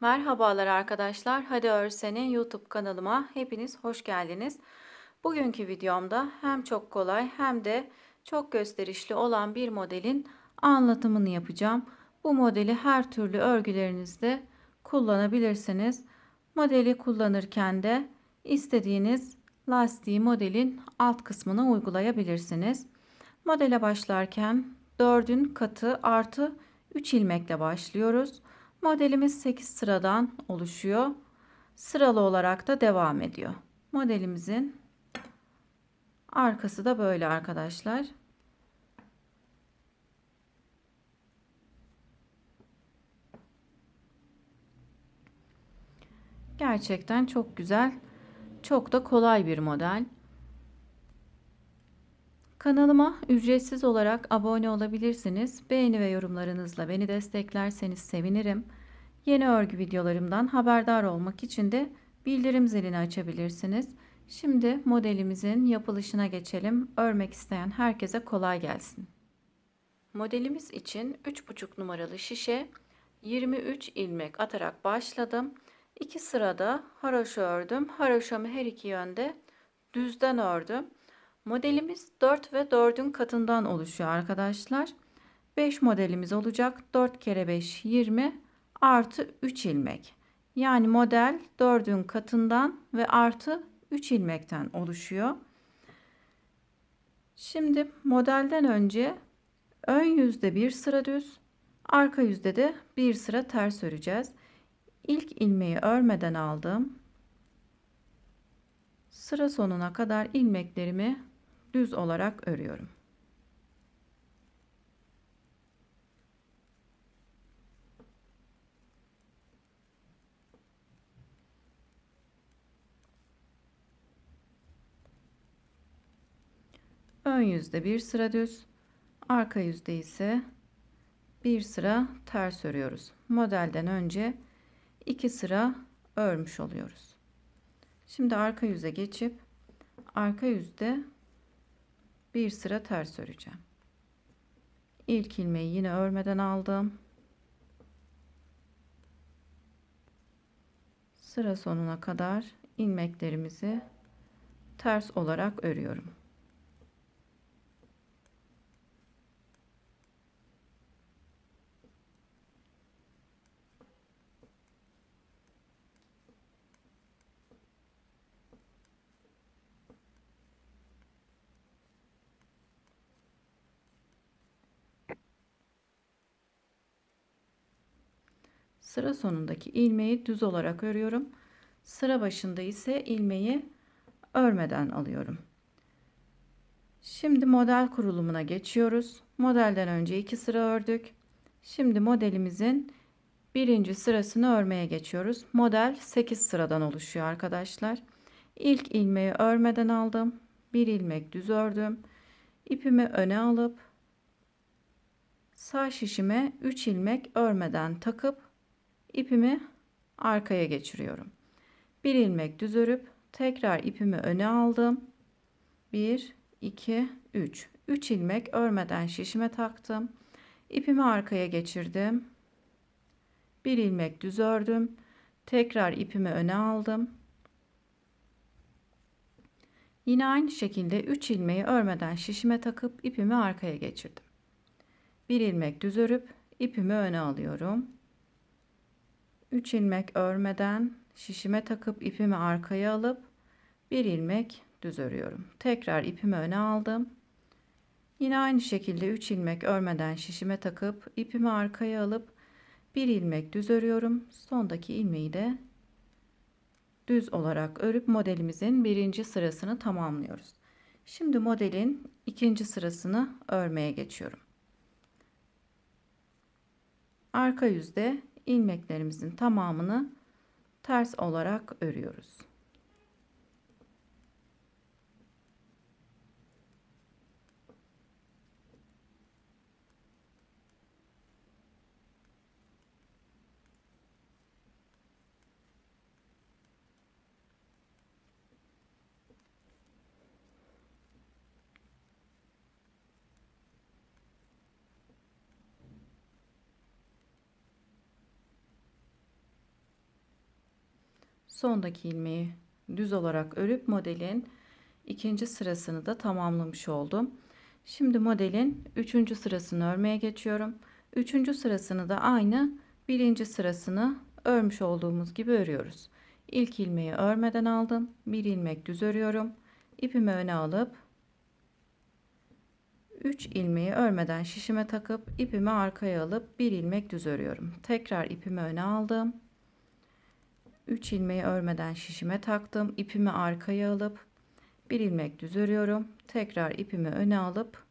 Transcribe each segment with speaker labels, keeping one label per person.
Speaker 1: Merhabalar arkadaşlar. Hadi Öğren'in YouTube kanalıma hepiniz hoş geldiniz. Bugünkü videomda hem çok kolay hem de çok gösterişli olan bir modelin anlatımını yapacağım. Bu modeli her türlü örgülerinizde kullanabilirsiniz. Modeli kullanırken de istediğiniz lastiği modelin alt kısmına uygulayabilirsiniz. Modele başlarken 4'ün katı artı 3 ilmekle başlıyoruz. Modelimiz 8 sıradan oluşuyor. Sıralı olarak da devam ediyor. Modelimizin arkası da böyle arkadaşlar. Gerçekten çok güzel, çok da kolay bir model. Kanalıma ücretsiz olarak abone olabilirsiniz. Beğeni ve yorumlarınızla beni desteklerseniz sevinirim. Yeni örgü videolarımdan haberdar olmak için de bildirim zilini açabilirsiniz. Şimdi modelimizin yapılışına geçelim. Örmek isteyen herkese kolay gelsin. Modelimiz için 3,5 numaralı şişe 23 ilmek atarak başladım. 2 sırada haroşa ördüm. Haroşamı her iki yönde düzden ördüm. Modelimiz 4 ve 4'ün katından oluşuyor arkadaşlar. 5 modelimiz olacak. 4 kere 5 20 artı 3 ilmek. Yani model 4'ün katından ve artı 3 ilmekten oluşuyor. Şimdi modelden önce ön yüzde bir sıra düz, arka yüzde de bir sıra ters öreceğiz. İlk ilmeği örmeden aldım. Sıra sonuna kadar ilmeklerimi düz olarak örüyorum. Ön yüzde bir sıra düz, arka yüzde ise bir sıra ters örüyoruz. Modelden önce 2 sıra örmüş oluyoruz. Şimdi arka yüze geçip arka yüzde bir sıra ters öreceğim. İlk ilmeği yine örmeden aldım. Sıra sonuna kadar ilmeklerimizi ters olarak örüyorum. Sıra sonundaki ilmeği düz olarak örüyorum. Sıra başında ise ilmeği örmeden alıyorum. Şimdi model kurulumuna geçiyoruz. Modelden önce 2 sıra ördük. Şimdi modelimizin birinci sırasını örmeye geçiyoruz. Model 8 sıradan oluşuyor arkadaşlar. İlk ilmeği örmeden aldım. Bir ilmek düz ördüm. İpimi öne alıp sağ şişime 3 ilmek örmeden takıp ipimi arkaya geçiriyorum. Bir ilmek düz örüp tekrar ipimi öne aldım. 1 2 3 3 ilmek örmeden şişime taktım. İpimi arkaya geçirdim. Bir ilmek düz ördüm. Tekrar ipimi öne aldım. Yine aynı şekilde 3 ilmeği örmeden şişime takıp ipimi arkaya geçirdim. Bir ilmek düz örüp ipimi öne alıyorum. 3 ilmek örmeden şişime takıp ipimi arkaya alıp bir ilmek düz örüyorum. Tekrar ipimi öne aldım. Yine aynı şekilde 3 ilmek örmeden şişime takıp ipimi arkaya alıp bir ilmek düz örüyorum. Sondaki ilmeği de düz olarak örüp modelimizin birinci sırasını tamamlıyoruz. Şimdi modelin ikinci sırasını örmeye geçiyorum. Arka yüzde ilmeklerimizin tamamını ters olarak örüyoruz. sondaki ilmeği düz olarak örüp modelin ikinci sırasını da tamamlamış oldum. Şimdi modelin 3. sırasını örmeye geçiyorum. 3. sırasını da aynı birinci sırasını örmüş olduğumuz gibi örüyoruz. İlk ilmeği örmeden aldım. Bir ilmek düz örüyorum. İpimi öne alıp 3 ilmeği örmeden şişime takıp ipimi arkaya alıp bir ilmek düz örüyorum. Tekrar ipimi öne aldım. 3 ilmeği örmeden şişime taktım. İpimi arkaya alıp bir ilmek düz örüyorum. Tekrar ipimi öne alıp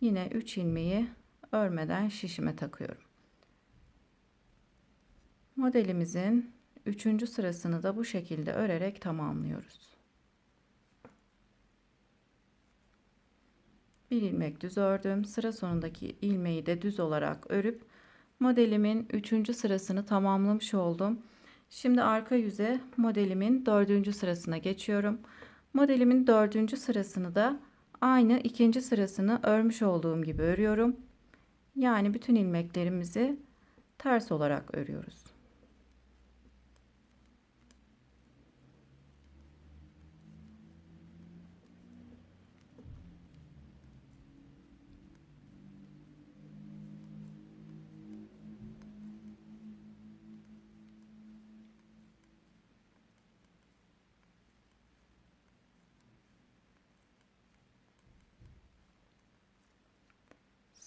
Speaker 1: yine 3 ilmeği örmeden şişime takıyorum. Modelimizin 3. sırasını da bu şekilde örerek tamamlıyoruz. Bir ilmek düz ördüm. Sıra sonundaki ilmeği de düz olarak örüp modelimin 3. sırasını tamamlamış oldum. Şimdi arka yüze modelimin 4. sırasına geçiyorum. Modelimin 4. sırasını da aynı ikinci sırasını örmüş olduğum gibi örüyorum. Yani bütün ilmeklerimizi ters olarak örüyoruz.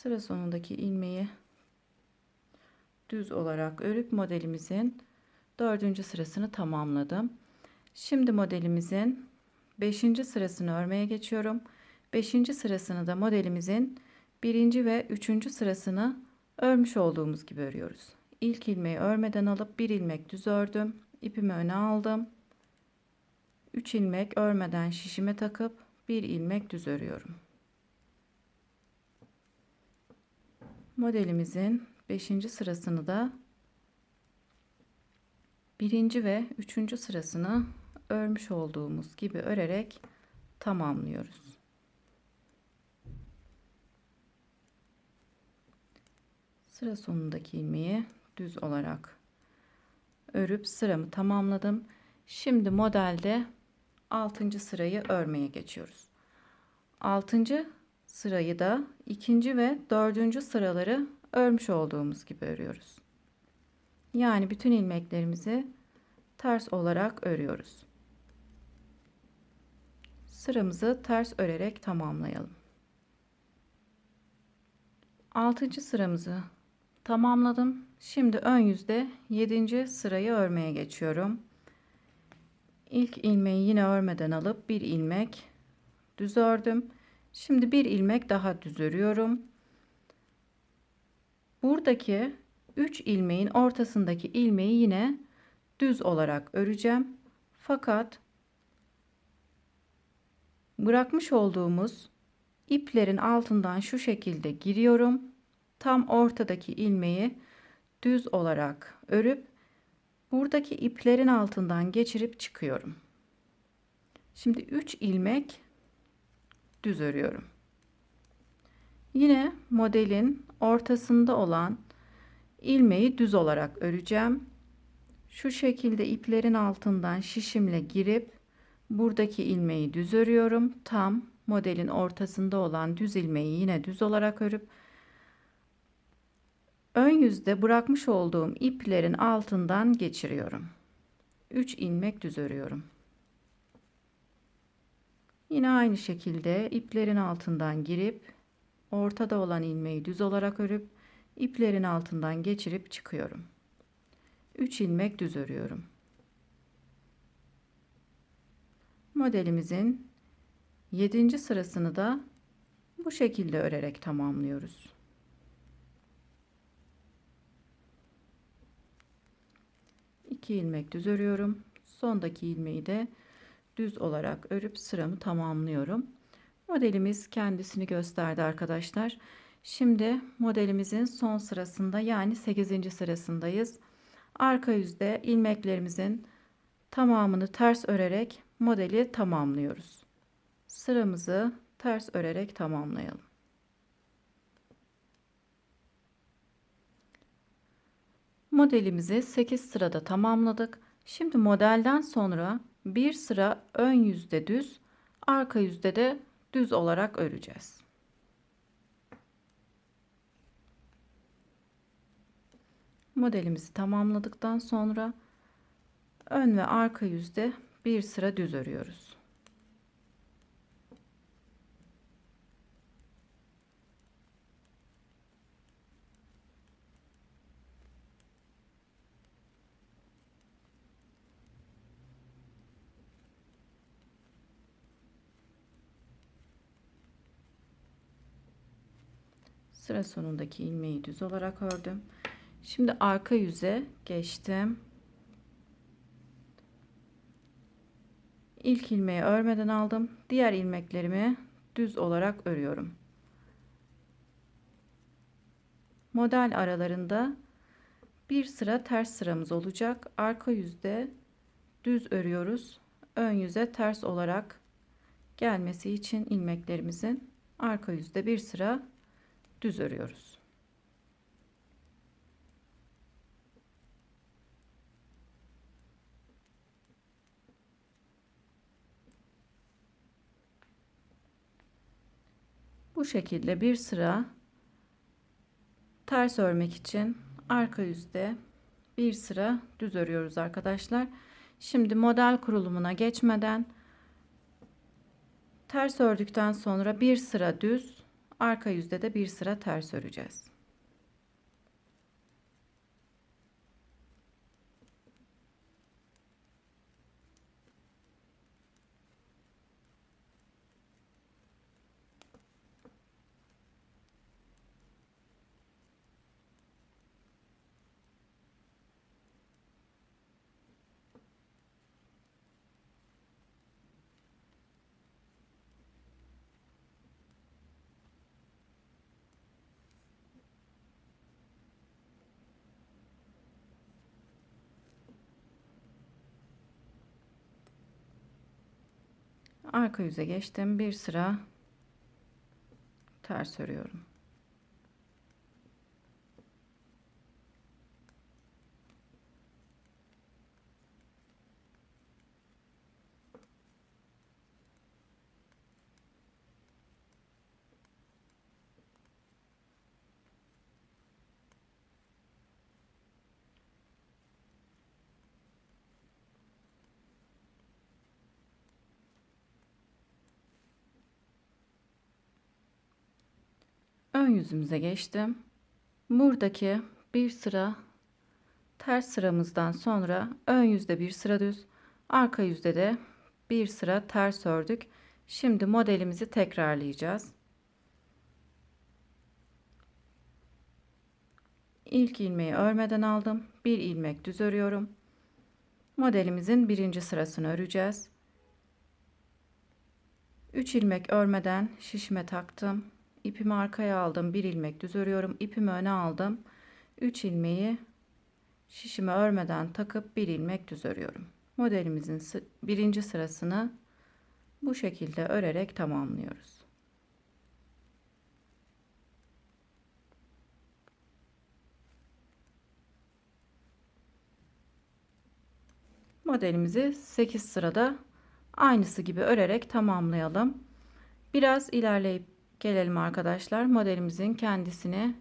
Speaker 1: Sıra sonundaki ilmeği düz olarak örüp modelimizin 4. sırasını tamamladım. Şimdi modelimizin 5. sırasını örmeye geçiyorum. 5. sırasını da modelimizin 1. ve 3. sırasını örmüş olduğumuz gibi örüyoruz. İlk ilmeği örmeden alıp bir ilmek düz ördüm. İpimi öne aldım. 3 ilmek örmeden şişime takıp bir ilmek düz örüyorum. Modelimizin 5. sırasını da 1. ve 3. sırasını örmüş olduğumuz gibi örerek tamamlıyoruz. Sıra sonundaki ilmeği düz olarak örüp sıramı tamamladım. Şimdi modelde 6. sırayı örmeye geçiyoruz. 6. sırayı da 2. ve 4. sıraları örmüş olduğumuz gibi örüyoruz. Yani bütün ilmeklerimizi ters olarak örüyoruz. Sıramızı ters örerek tamamlayalım. 6. sıramızı tamamladım. Şimdi ön yüzde 7. sırayı örmeye geçiyorum. İlk ilmeği yine örmeden alıp bir ilmek düz ördüm. Şimdi bir ilmek daha düz örüyorum. Buradaki 3 ilmeğin ortasındaki ilmeği yine düz olarak öreceğim. Fakat bırakmış olduğumuz iplerin altından şu şekilde giriyorum. Tam ortadaki ilmeği düz olarak örüp buradaki iplerin altından geçirip çıkıyorum. Şimdi 3 ilmek düz örüyorum. Yine modelin ortasında olan ilmeği düz olarak öreceğim. Şu şekilde iplerin altından şişimle girip buradaki ilmeği düz örüyorum. Tam modelin ortasında olan düz ilmeği yine düz olarak örüp ön yüzde bırakmış olduğum iplerin altından geçiriyorum. 3 ilmek düz örüyorum. Yine aynı şekilde iplerin altından girip ortada olan ilmeği düz olarak örüp iplerin altından geçirip çıkıyorum. 3 ilmek düz örüyorum. Modelimizin 7. sırasını da bu şekilde örerek tamamlıyoruz. İki ilmek düz örüyorum. Sondaki ilmeği de düz olarak örüp sıramı tamamlıyorum. Modelimiz kendisini gösterdi arkadaşlar. Şimdi modelimizin son sırasında yani 8. sırasındayız. Arka yüzde ilmeklerimizin tamamını ters örerek modeli tamamlıyoruz. Sıramızı ters örerek tamamlayalım. Modelimizi 8 sırada tamamladık. Şimdi modelden sonra bir sıra ön yüzde düz, arka yüzde de düz olarak öreceğiz. Modelimizi tamamladıktan sonra ön ve arka yüzde bir sıra düz örüyoruz. Sıra sonundaki ilmeği düz olarak ördüm. Şimdi arka yüze geçtim. İlk ilmeği örmeden aldım. Diğer ilmeklerimi düz olarak örüyorum. Model aralarında bir sıra ters sıramız olacak. Arka yüzde düz örüyoruz. Ön yüze ters olarak gelmesi için ilmeklerimizin arka yüzde bir sıra düz örüyoruz. Bu şekilde bir sıra ters örmek için arka yüzde bir sıra düz örüyoruz arkadaşlar. Şimdi model kurulumuna geçmeden ters ördükten sonra bir sıra düz, arka yüzde de bir sıra ters öreceğiz. Arka yüze geçtim. Bir sıra ters örüyorum. Ön yüzümüze geçtim. Buradaki bir sıra ters sıramızdan sonra ön yüzde bir sıra düz, arka yüzde de bir sıra ters ördük. Şimdi modelimizi tekrarlayacağız. İlk ilmeği örmeden aldım. Bir ilmek düz örüyorum. Modelimizin birinci sırasını öreceğiz. 3 ilmek örmeden şişime taktım. İpimi arkaya aldım. Bir ilmek düz örüyorum. İpimi öne aldım. 3 ilmeği şişime örmeden takıp bir ilmek düz örüyorum. Modelimizin birinci sırasını bu şekilde örerek tamamlıyoruz. Modelimizi 8 sırada aynısı gibi örerek tamamlayalım. Biraz ilerleyip gelelim arkadaşlar. Modelimizin kendisini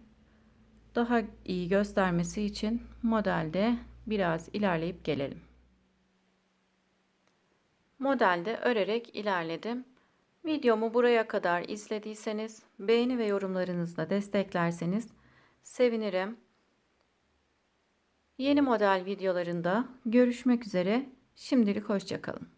Speaker 1: daha iyi göstermesi için modelde biraz ilerleyip gelelim. Modelde örerek ilerledim. Videomu buraya kadar izlediyseniz beğeni ve yorumlarınızla desteklerseniz sevinirim. Yeni model videolarında görüşmek üzere. Şimdilik hoşça kalın.